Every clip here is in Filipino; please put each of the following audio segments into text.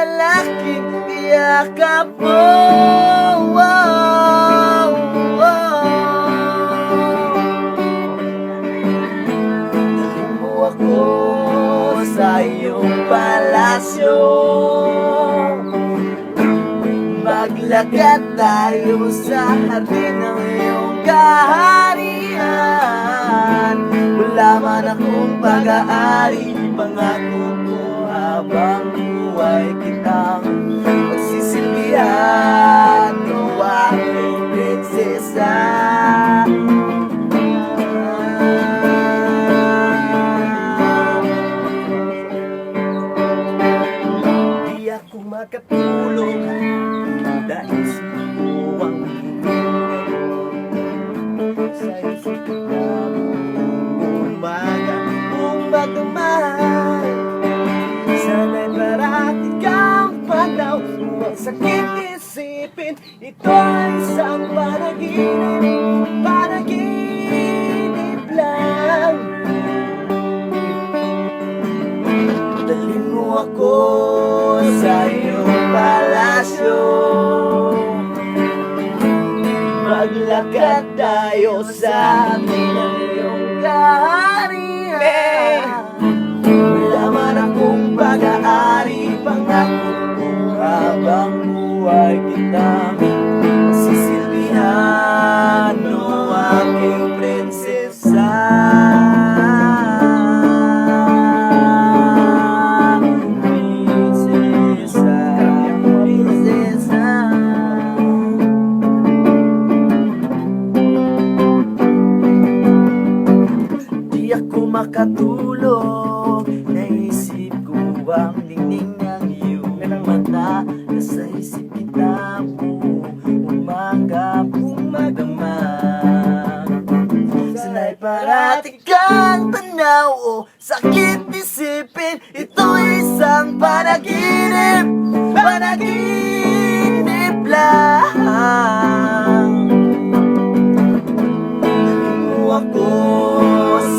lalaking yakap mo. Wow, wow. Dalhin mo ako sa iyong palasyo, maglakad tayo sa hardin ng iyong kaharian. Wala man akong pag-aari, pangako ko habang buhay kitang pagsisilbihan. O aking prinsesa, di ako makatulog dahil sino ang sa isip ko umaga kung magdamay. Sana'y parati kang panaw, huwag sakit isipin, ito ay isang panaginip, panaginip lang. Dalhin mo ako sa iyong palasyo, maglakad tayo sa amin ng iyong kaharian. Wala man akong pag-aari, pangako ko habang buhay kitang sisilbihan. O aking prinsesa, prinsesa, prinsesa. Di ako makatulog, naisip ko ang ningning ng iyong mata. Nasa isip kita mo, umaga kung magdamag. Sana'y parati kang tanaw, o sakit isipin, ito'y isang panaginip, panaginip lang. Dalhin mo ako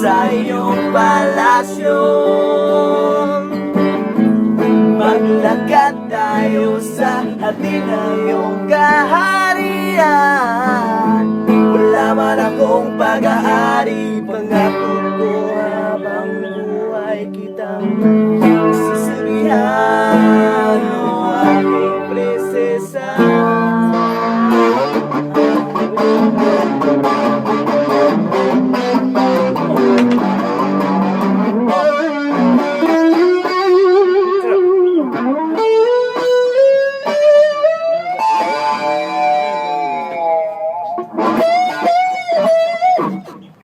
sa iyong palasyo, maglakad tayo sa hardin ng iyong kaharian. Wala man akong pag-aari, pangako ko habang buhay kitang sisilbihan.